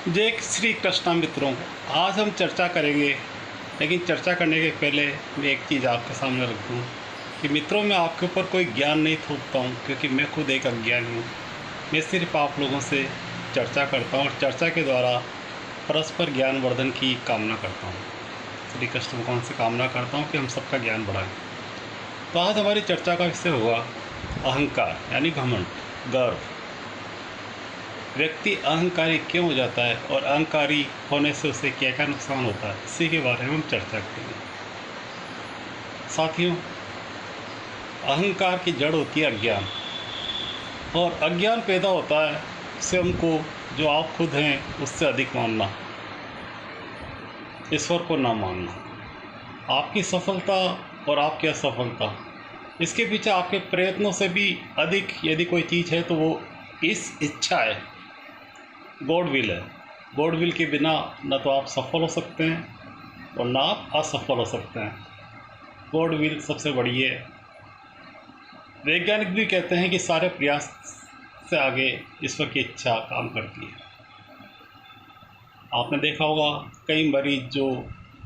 जय श्री कृष्णा मित्रों। आज हम चर्चा करेंगे, लेकिन चर्चा करने के पहले मैं एक चीज़ आपके सामने रख दूँ कि मित्रों, मैं आपके ऊपर कोई ज्ञान नहीं थोपता हूँ, क्योंकि मैं खुद एक अज्ञानी हूँ। मैं सिर्फ आप लोगों से चर्चा करता हूँ और चर्चा के द्वारा परस्पर ज्ञान वर्धन की कामना करता हूँ। श्री कृष्ण भगवान से कामना करता हूँ कि हम सबका ज्ञान बढ़ाएं। तो आज हमारी चर्चा का विषय होगा अहंकार, यानी घमंड, गर्व। व्यक्ति अहंकारी क्यों हो जाता है और अहंकारी होने से उसे क्या क्या नुकसान होता है, इसी के बारे में हम चर्चा करेंगे। साथियों, अहंकार की जड़ होती है अज्ञान, और अज्ञान पैदा होता है स्वयं को, जो आप खुद हैं उससे अधिक मानना, ईश्वर को ना मानना। आपकी सफलता और आपकी असफलता, इसके पीछे आपके प्रयत्नों से भी अधिक यदि कोई चीज़ है तो वो इस इच्छा है, गॉड विल है। गॉड विल के बिना न तो आप सफल हो सकते हैं और ना आप असफल हो सकते हैं। गॉड विल सबसे बड़ी है। वैज्ञानिक भी कहते हैं कि सारे प्रयास से आगे ईश्वर की इच्छा काम करती है। आपने देखा होगा कई मरीज जो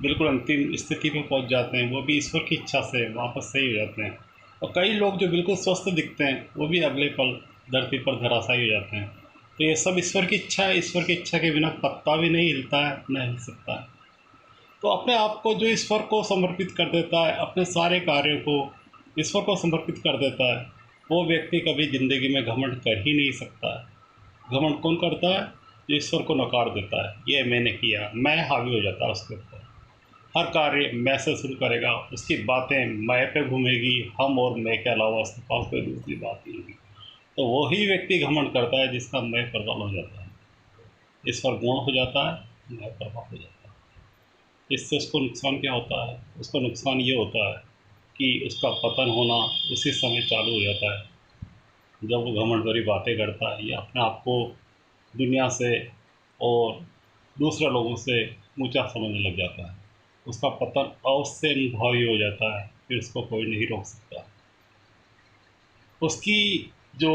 बिल्कुल अंतिम स्थिति में पहुंच जाते हैं, वो भी ईश्वर की इच्छा से वापस सही हो जाते हैं। और कई लोग जो बिल्कुल स्वस्थ दिखते हैं, वो भी अगले पल धरती पर धराशायी हो जाते हैं। तो ये सब ईश्वर की इच्छा है। ईश्वर की इच्छा के बिना पत्ता भी नहीं हिलता है, न हिल सकता है। तो अपने आप को जो ईश्वर को समर्पित कर देता है, अपने सारे कार्यों को ईश्वर को समर्पित कर देता है, वो व्यक्ति कभी ज़िंदगी में घमंड कर ही नहीं सकता है। घमंड कौन करता है? जो ईश्वर को नकार देता है, ये मैंने किया, मैं हावी हो जाता है उसके ऊपर। हर कार्य मैं से शुरू करेगा, उसकी बातें मैं पे घूमेगी, हम और मैं के अलावा उसके पास कोई दूसरी बात नहीं होगी। तो वही व्यक्ति घमंड करता है जिसका मैं प्रबल हो जाता है, ईश्वर गुण हो जाता है, मैं प्रबल हो जाता है। इससे उसको नुकसान क्या होता है? उसको नुकसान ये होता है कि उसका पतन होना उसी समय चालू हो जाता है, जब वो घमंड भरी बातें करता है या अपने आप को दुनिया से और दूसरे लोगों से ऊंचा समझने लग जाता है। उसका पतन अवश्य अनुभवी हो जाता है, फिर उसको कोई नहीं रोक सकता। उसकी जो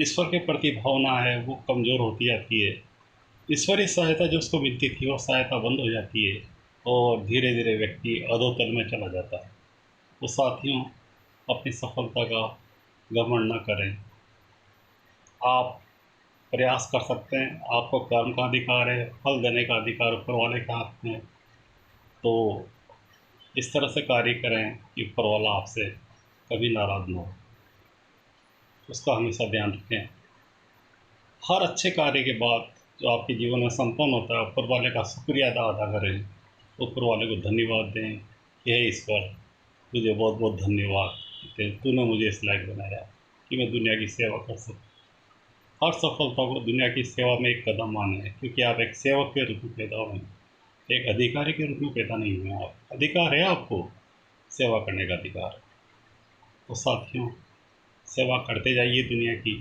ईश्वर के प्रति भावना है वो कमज़ोर होती जाती है। ईश्वरीय सहायता जो उसको मिलती थी, वो सहायता बंद हो जाती है और धीरे धीरे व्यक्ति अधोतल में चला जाता है। तो साथियों, अपनी सफलता का घमंड न करें। आप प्रयास कर सकते हैं, आपको कर्म का अधिकार है, फल देने का अधिकार ऊपर वाले के हाथ में। तो इस तरह से कार्य करें कि ऊपर वाला आपसे कभी नाराज़ ना हो। उसका हमेशा ध्यान रखें। हर अच्छे कार्य के बाद जो आपके जीवन में संपन्न होता है, ऊपर वाले का शुक्रिया अदा करें, ऊपर वाले को धन्यवाद दें। हे ईश्वर, तुझे बहुत बहुत धन्यवाद कि तूने मुझे इस लायक बनाया कि मैं दुनिया की सेवा कर सकूँ। हर सफलता को दुनिया की सेवा में एक कदम माने, क्योंकि आप एक सेवक के रूप में पैदा हुए, एक अधिकारी के रूप में पैदा नहीं हुए। आप अधिकार है, आपको सेवा करने का अधिकार है। तो साथियों, सेवा करते जाइए दुनिया की।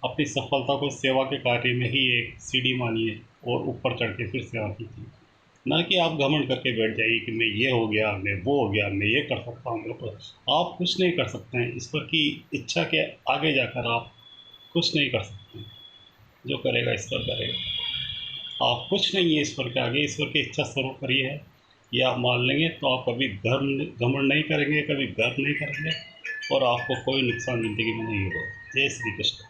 अपनी सफलता को सेवा के कार्य में ही एक सीढ़ी मानिए और ऊपर चढ़ के फिर सेवा कीजिए। ना कि आप घमंड करके बैठ जाइए कि मैं ये हो गया, मैं वो हो गया, मैं ये कर सकता हूँ। आप कुछ नहीं कर सकते हैं। ईश्वर की इच्छा के आगे जाकर आप कुछ नहीं कर सकते। जो करेगा ईश्वर करेगा। आप कुछ नहीं है ईश्वर के आगे। ईश्वर की इच्छा सर्वोपरि है, ये आप मान लेंगे तो आप कभी घमंड नहीं करेंगे, कभी गर्व नहीं करेंगे, और आपको कोई नुकसान ज़िंदगी में नहीं होगा। जय श्री कृष्ण।